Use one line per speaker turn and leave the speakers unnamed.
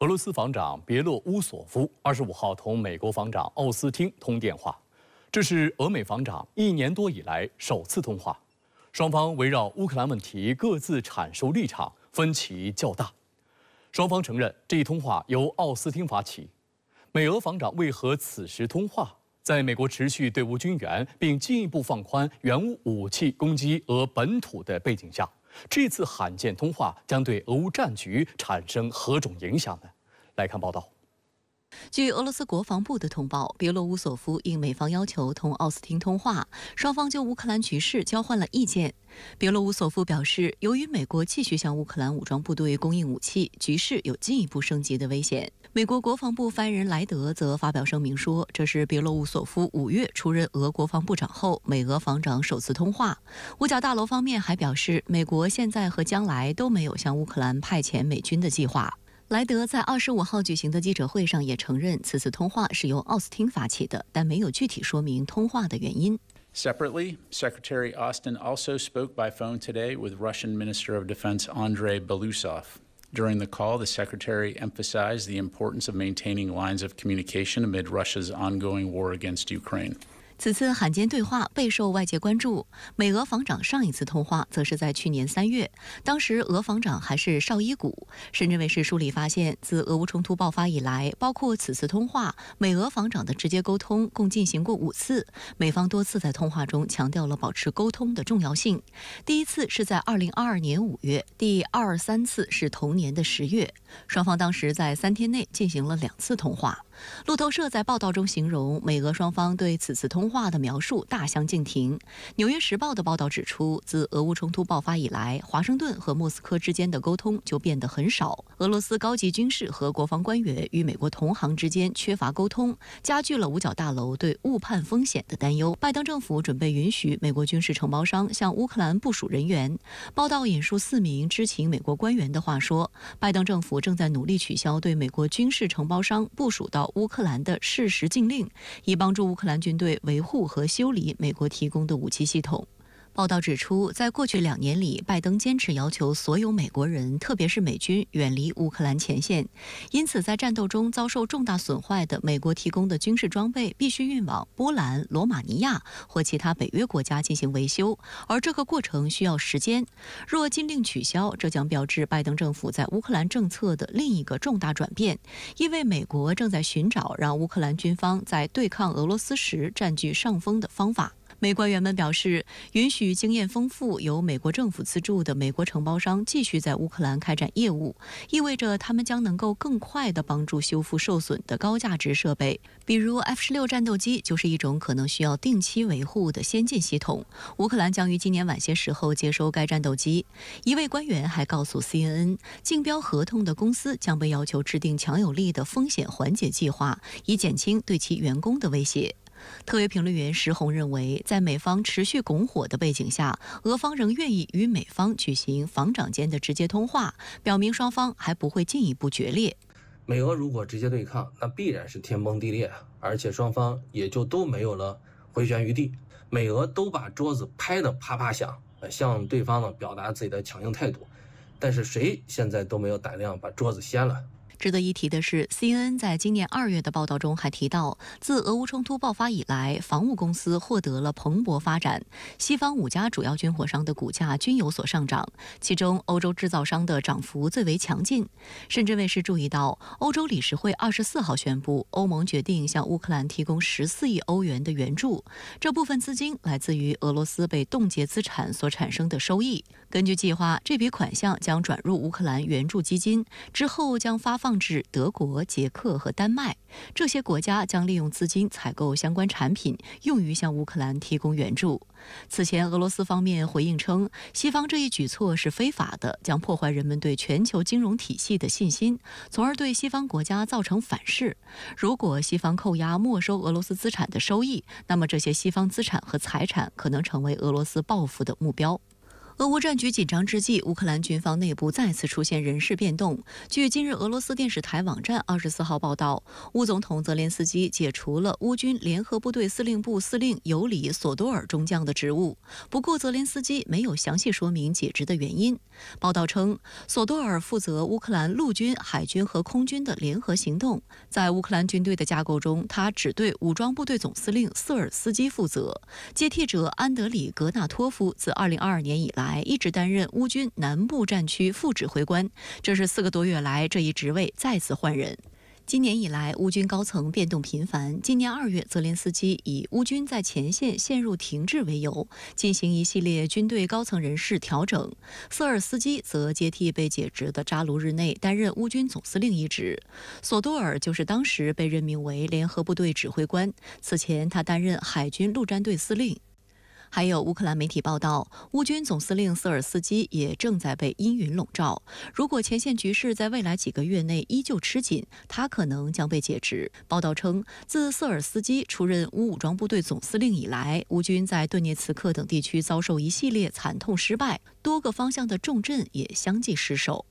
俄罗斯防长别洛乌索夫25号同美国防长奥斯汀通电话，这是俄美防长1年多以来首次通话。双方围绕乌克兰问题各自阐述立场，分歧较大。双方承认这一通话由奥斯汀发起。美俄防长为何此时通话？在美国持续对乌军援，并进一步放宽援乌武器攻击俄本土的背景下，这次罕见通话将对俄乌战局产生何种影响呢？来看报道。
据俄罗斯国防部的通报，别洛乌索夫应美方要求同奥斯汀通话，双方就乌克兰局势交换了意见。别洛乌索夫表示，由于美国继续向乌克兰武装部队供应武器，局势有进一步升级的危险。美国国防部发言人莱德则发表声明说，这是别洛乌索夫5月出任俄国防部长后美俄防长首次通话。五角大楼方面还表示，美国现在和将来都没有向乌克兰派遣美军的计划。莱德在25号举行的记者会上也承认，此次通话是由奥斯汀发起的，但没有具体说明通话的原因。
Separately, Secretary Austin also spoke by phone today with Russian Minister of Defense Andrei Belousov. During the call, the Secretary emphasized the importance of maintaining lines of communication amid Russia's ongoing war against Ukraine.
此次罕见对话备受外界关注。美俄防长上一次通话则是在去年3月，当时俄防长还是绍伊古。深圳卫视梳理发现，自俄乌冲突爆发以来，包括此次通话，美俄防长的直接沟通共进行过5次，美方多次在通话中强调了保持沟通的重要性。第一次是在2022年5月，第2、3次是同年的10月，双方当时在3天内进行了2次通话。路透社在报道中形容，美俄双方对此次通话的描述大相径庭。纽约时报的报道指出，自俄乌冲突爆发以来，华盛顿和莫斯科之间的沟通就变得很少。俄罗斯高级军事和国防官员与美国同行之间缺乏沟通，加剧了五角大楼对误判风险的担忧。拜登政府准备允许美国军事承包商向乌克兰部署人员。报道引述4名知情美国官员的话说，拜登政府正在努力取消对美国军事承包商部署到乌克兰的事实禁令，以帮助乌克兰军队维护和修理美国提供的武器系统。报道指出，在过去2年里，拜登坚持要求所有美国人，特别是美军，远离乌克兰前线。因此，在战斗中遭受重大损坏的美国提供的军事装备必须运往波兰、罗马尼亚或其他北约国家进行维修，而这个过程需要时间。若禁令取消，这将标志拜登政府在乌克兰政策的另一个重大转变，因为美国正在寻找让乌克兰军方在对抗俄罗斯时占据上风的方法。美官员们表示，允许经验丰富、由美国政府资助的美国承包商继续在乌克兰开展业务，意味着他们将能够更快地帮助修复受损的高价值设备，比如 F-16战斗机就是一种可能需要定期维护的先进系统。乌克兰将于今年晚些时候接收该战斗机。一位官员还告诉 CNN， 竞标合同的公司将被要求制定强有力的风险缓解计划，以减轻对其员工的威胁。特约评论员石红认为，在美方持续拱火的背景下，俄方仍愿意与美方举行防长间的直接通话，表明双方还不会进一步决裂。
美俄如果直接对抗，那必然是天崩地裂，而且双方也就都没有了回旋余地。美俄都把桌子拍得啪啪响，向对方呢表达自己的强硬态度，但是谁现在都没有胆量把桌子掀了。
值得一提的是 CNN 在今年2月的报道中还提到，自俄乌冲突爆发以来，防务公司获得了蓬勃发展，西方5家主要军火商的股价均有所上涨，其中欧洲制造商的涨幅最为强劲。深圳卫视注意到，欧洲理事会24号宣布，欧盟决定向乌克兰提供14亿欧元的援助，这部分资金来自于俄罗斯被冻结资产所产生的收益。根据计划，这笔款项将转入乌克兰援助基金，之后将发放至德国、捷克和丹麦，这些国家将利用资金采购相关产品，用于向乌克兰提供援助。此前，俄罗斯方面回应称，西方这一举措是非法的，将破坏人们对全球金融体系的信心，从而对西方国家造成反噬。如果西方扣押没收俄罗斯资产的收益，那么这些西方资产和财产可能成为俄罗斯报复的目标。俄乌战局紧张之际，乌克兰军方内部再次出现人事变动。据今日俄罗斯电视台网站24号报道，乌总统泽连斯基解除了乌军联合部队司令部司令尤里·索多尔中将的职务。不过，泽连斯基没有详细说明解职的原因。报道称，索多尔负责乌克兰陆军、海军和空军的联合行动。在乌克兰军队的架构中，他只对武装部队总司令瑟尔斯基负责。接替者安德里·格纳托夫自2022年以来一直担任乌军南部战区副指挥官，这是4个多月来这一职位再次换人。今年以来，乌军高层变动频繁。今年2月，泽连斯基以乌军在前线陷入停滞为由，进行一系列军队高层人事调整。瑟尔斯基则接替被解职的扎卢日内，担任乌军总司令一职。索多尔就是当时被任命为联合部队指挥官，此前他担任海军陆战队司令。还有乌克兰媒体报道，乌军总司令瑟尔斯基也正在被阴云笼罩。如果前线局势在未来几个月内依旧吃紧，他可能将被解职。报道称，自瑟尔斯基出任乌武装部队总司令以来，乌军在顿涅茨克等地区遭受一系列惨痛失败，多个方向的重镇也相继失守。